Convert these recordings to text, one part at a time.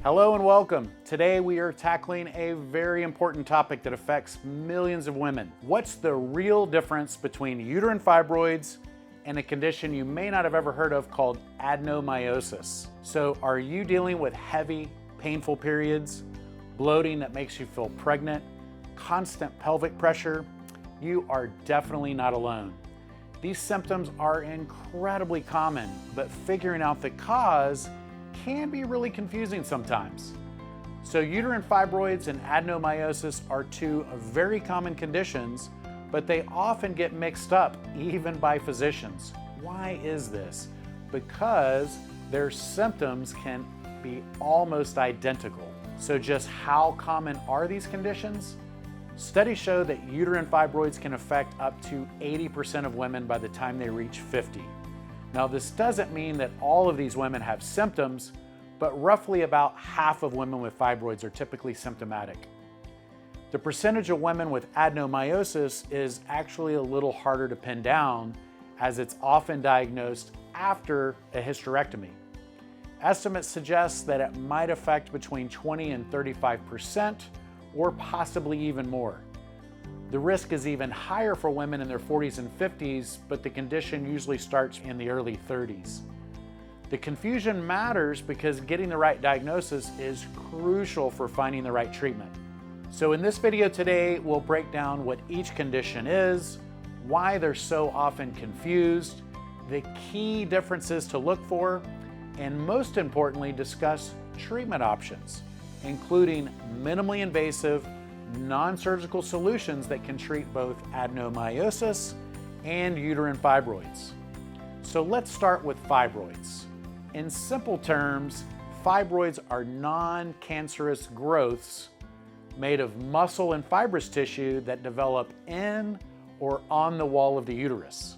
Hello and welcome. Today we are tackling a very important topic that affects millions of women. What's the real difference between uterine fibroids and a condition you may not have ever heard of called adenomyosis? So are you dealing with heavy, painful periods, bloating that makes you feel pregnant, constant pelvic pressure? You are definitely not alone. These symptoms are incredibly common, but figuring out the cause can be really confusing sometimes. So uterine fibroids and adenomyosis are two very common conditions, but they often get mixed up even by physicians. Why is this? Because their symptoms can be almost identical. So just how common are these conditions? Studies show that uterine fibroids can affect up to 80% of women by the time they reach 50. Now, this doesn't mean that all of these women have symptoms, but roughly about half of women with fibroids are typically symptomatic. The percentage of women with adenomyosis is actually a little harder to pin down, as it's often diagnosed after a hysterectomy. Estimates suggest that it might affect between 20 and 35%, or possibly even more. The risk is even higher for women in their 40s and 50s, but the condition usually starts in the early 30s. The confusion matters because getting the right diagnosis is crucial for finding the right treatment. So in this video today, we'll break down what each condition is, why they're so often confused, the key differences to look for, and most importantly, discuss treatment options, including minimally invasive, non-surgical solutions that can treat both adenomyosis and uterine fibroids. So let's start with fibroids. In simple terms, fibroids are non-cancerous growths made of muscle and fibrous tissue that develop in or on the wall of the uterus.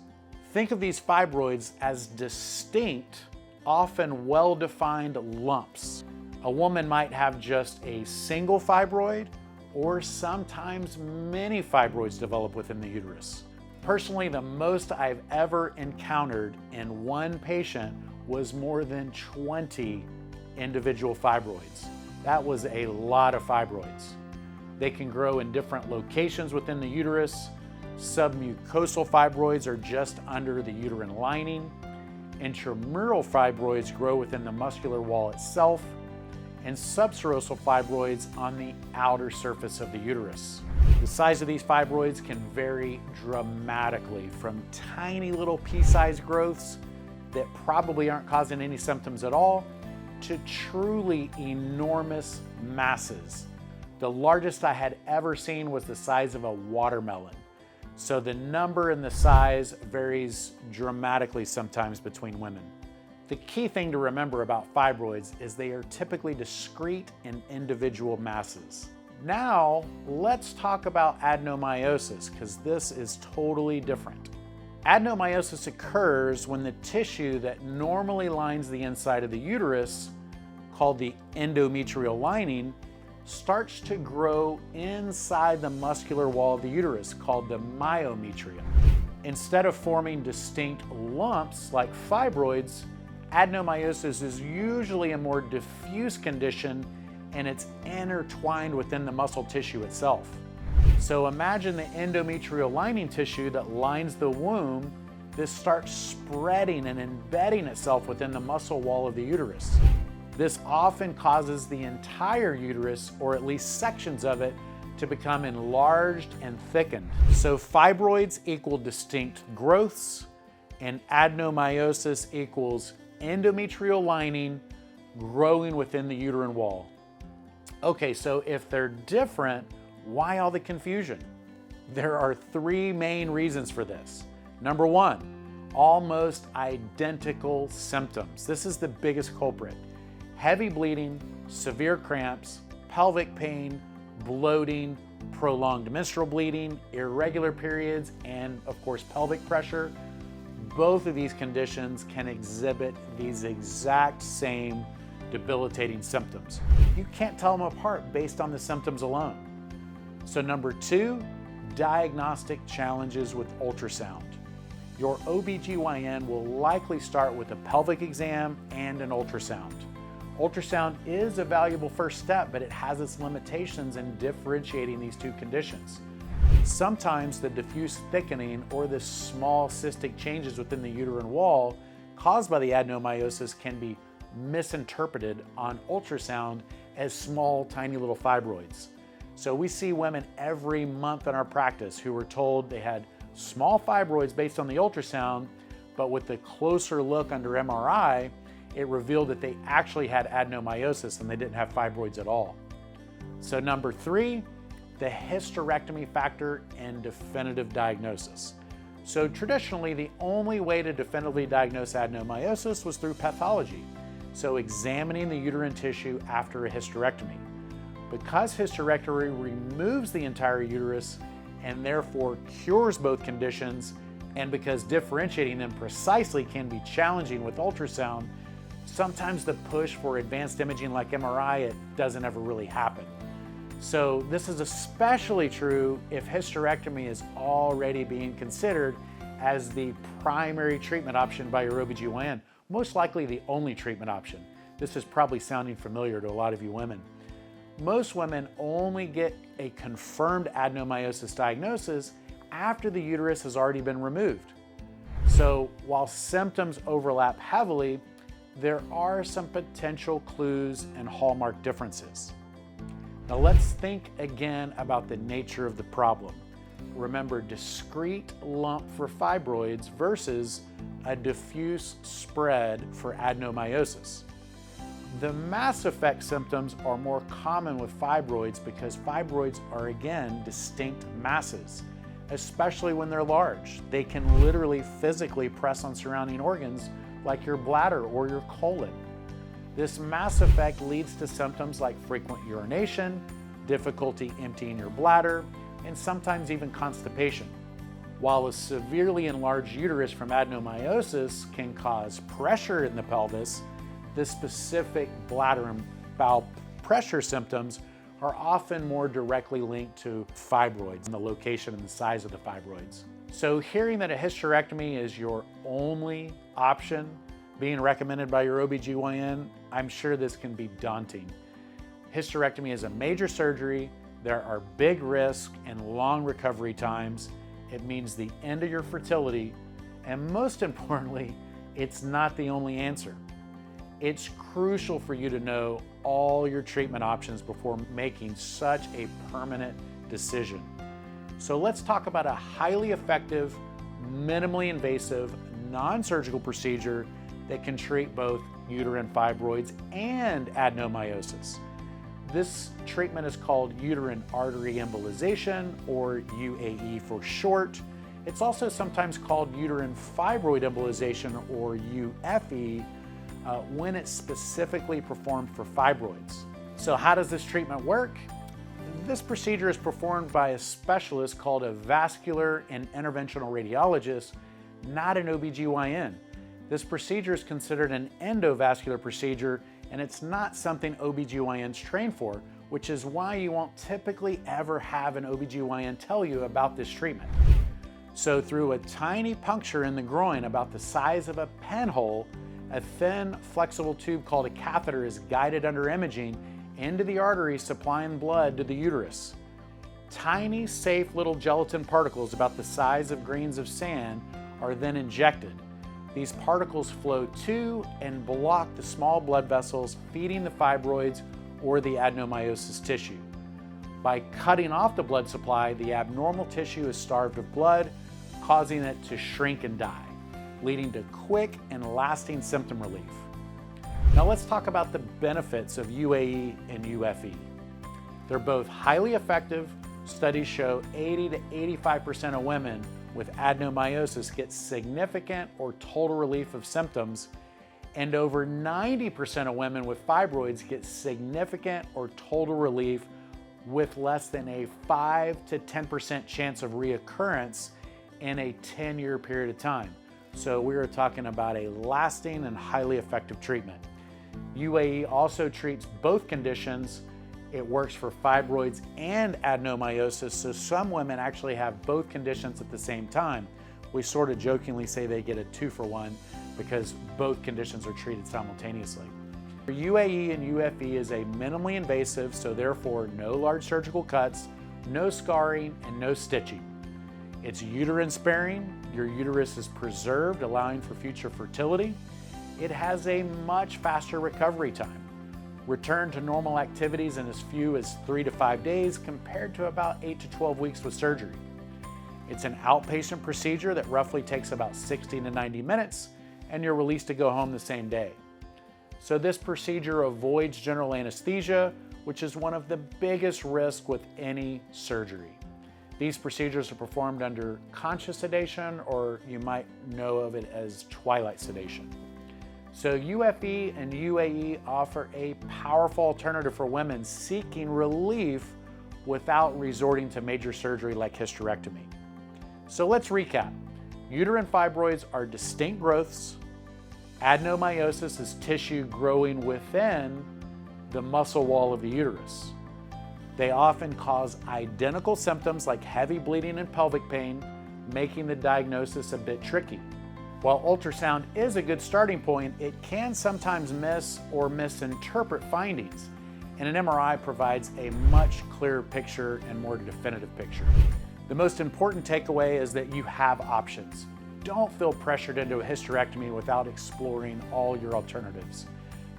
Think of these fibroids as distinct, often well-defined lumps. A woman might have just a single fibroid, or sometimes many fibroids develop within the uterus. Personally, the most I've ever encountered in one patient was more than 20 individual fibroids. That was a lot of fibroids. They can grow in different locations within the uterus. Submucosal fibroids are just under the uterine lining. Intramural fibroids grow within the muscular wall itself, and subserosal fibroids on the outer surface of the uterus. The size of these fibroids can vary dramatically, from tiny little pea-sized growths that probably aren't causing any symptoms at all, to truly enormous masses. The largest I had ever seen was the size of a watermelon. So the number and the size varies dramatically sometimes between women. The key thing to remember about fibroids is they are typically discrete and individual masses. Now, let's talk about adenomyosis, because this is totally different. Adenomyosis occurs when the tissue that normally lines the inside of the uterus, called the endometrial lining, starts to grow inside the muscular wall of the uterus, called the myometrium. Instead of forming distinct lumps like fibroids, adenomyosis is usually a more diffuse condition, and it's intertwined within the muscle tissue itself. So imagine the endometrial lining tissue that lines the womb. This starts spreading and embedding itself within the muscle wall of the uterus. This often causes the entire uterus, or at least sections of it, to become enlarged and thickened. So fibroids equal distinct growths, and adenomyosis equals endometrial lining growing within the uterine wall. Okay, so if they're different, why all the confusion? There are three main reasons for this. Number one, almost identical symptoms. This is the biggest culprit. Heavy bleeding, severe cramps, pelvic pain, bloating, prolonged menstrual bleeding, irregular periods, and of course pelvic pressure. Both of these conditions can exhibit these exact same debilitating symptoms. You can't tell them apart based on the symptoms alone. So number two, diagnostic challenges with ultrasound. Your OBGYN will likely start with a pelvic exam and an ultrasound. Ultrasound is a valuable first step, but it has its limitations in differentiating these two conditions. Sometimes the diffuse thickening or the small cystic changes within the uterine wall caused by the adenomyosis can be misinterpreted on ultrasound as small, tiny little fibroids. So we see women every month in our practice who were told they had small fibroids based on the ultrasound, but with the closer look under MRI, it revealed that they actually had adenomyosis and they didn't have fibroids at all. So number 3, the hysterectomy factor in definitive diagnosis. So traditionally, the only way to definitively diagnose adenomyosis was through pathology. So examining the uterine tissue after a hysterectomy. Because hysterectomy removes the entire uterus and therefore cures both conditions, and because differentiating them precisely can be challenging with ultrasound, sometimes the push for advanced imaging like MRI, it doesn't ever really happen. So this is especially true if hysterectomy is already being considered as the primary treatment option by your OBGYN, most likely the only treatment option. This is probably sounding familiar to a lot of you women. Most women only get a confirmed adenomyosis diagnosis after the uterus has already been removed. So while symptoms overlap heavily, there are some potential clues and hallmark differences. Now let's think again about the nature of the problem. Remember, discrete lump for fibroids versus a diffuse spread for adenomyosis. The mass effect symptoms are more common with fibroids because fibroids are, again, distinct masses, especially when they're large. They can literally physically press on surrounding organs like your bladder or your colon. This mass effect leads to symptoms like frequent urination, difficulty emptying your bladder, and sometimes even constipation. While a severely enlarged uterus from adenomyosis can cause pressure in the pelvis, the specific bladder and bowel pressure symptoms are often more directly linked to fibroids and the location and the size of the fibroids. So hearing that a hysterectomy is your only option being recommended by your OBGYN, I'm sure this can be daunting. Hysterectomy is a major surgery. There are big risks and long recovery times. It means the end of your fertility, and most importantly, it's not the only answer. It's crucial for you to know all your treatment options before making such a permanent decision. So let's talk about a highly effective, minimally invasive, non-surgical procedure that can treat both uterine fibroids and adenomyosis. This treatment is called uterine artery embolization, or UAE for short. It's also sometimes called uterine fibroid embolization, or UFE, when it's specifically performed for fibroids. So how does this treatment work? This procedure is performed by a specialist called a vascular and interventional radiologist, not an OBGYN. This procedure is considered an endovascular procedure, and it's not something OBGYNs train for, which is why you won't typically ever have an OBGYN tell you about this treatment. So through a tiny puncture in the groin about the size of a pinhole, a thin, flexible tube called a catheter is guided under imaging into the artery supplying blood to the uterus. Tiny, safe little gelatin particles about the size of grains of sand are then injected. These particles flow to and block the small blood vessels feeding the fibroids or the adenomyosis tissue. By cutting off the blood supply, the abnormal tissue is starved of blood, causing it to shrink and die, leading to quick and lasting symptom relief. Now let's talk about the benefits of UAE and UFE. They're both highly effective. Studies show 80 to 85% of women with adenomyosis get significant or total relief of symptoms, and over 90% of women with fibroids get significant or total relief with less than a 5 to 10% chance of reoccurrence in a 10-year period of time. So we are talking about a lasting and highly effective treatment. UAE also treats both conditions. It works for fibroids and adenomyosis, so some women actually have both conditions at the same time. We sort of jokingly say they get a 2-for-1 because both conditions are treated simultaneously. UAE and UFE is a minimally invasive, so therefore no large surgical cuts, no scarring, and no stitching. It's uterine sparing. Your uterus is preserved, allowing for future fertility. It has a much faster recovery time. Return to normal activities in as few as 3 to 5 days compared to about 8 to 12 weeks with surgery. It's an outpatient procedure that roughly takes about 60 to 90 minutes, and you're released to go home the same day. So this procedure avoids general anesthesia, which is one of the biggest risks with any surgery. These procedures are performed under conscious sedation, or you might know of it as twilight sedation. So UFE and UAE offer a powerful alternative for women seeking relief without resorting to major surgery like hysterectomy. So let's recap. Uterine fibroids are distinct growths. Adenomyosis is tissue growing within the muscle wall of the uterus. They often cause identical symptoms like heavy bleeding and pelvic pain, making the diagnosis a bit tricky. While ultrasound is a good starting point, it can sometimes miss or misinterpret findings, and an MRI provides a much clearer picture and more definitive picture. The most important takeaway is that you have options. Don't feel pressured into a hysterectomy without exploring all your alternatives.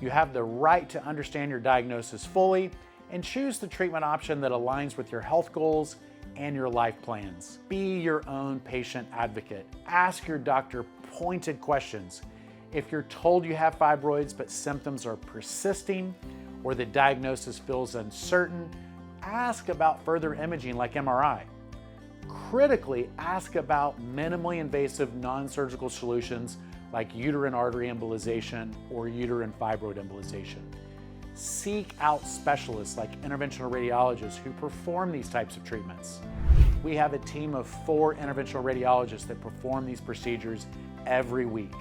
You have the right to understand your diagnosis fully and choose the treatment option that aligns with your health goals and your life plans. Be your own patient advocate. Ask your doctor pointed questions. If you're told you have fibroids but symptoms are persisting or the diagnosis feels uncertain, ask about further imaging like MRI. Critically, ask about minimally invasive non-surgical solutions like uterine artery embolization or uterine fibroid embolization. Seek out specialists like interventional radiologists who perform these types of treatments. We have a team of 4 interventional radiologists that perform these procedures every week.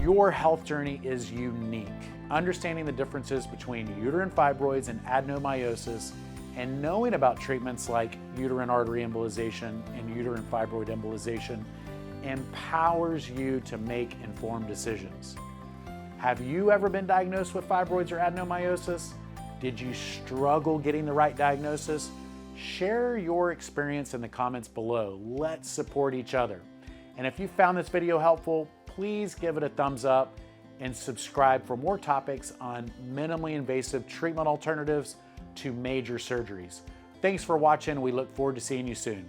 Your health journey is unique. Understanding the differences between uterine fibroids and adenomyosis and knowing about treatments like uterine artery embolization and uterine fibroid embolization empowers you to make informed decisions. Have you ever been diagnosed with fibroids or adenomyosis? Did you struggle getting the right diagnosis? Share your experience in the comments below. Let's support each other. And if you found this video helpful, please give it a thumbs up and subscribe for more topics on minimally invasive treatment alternatives to major surgeries. Thanks for watching. We look forward to seeing you soon.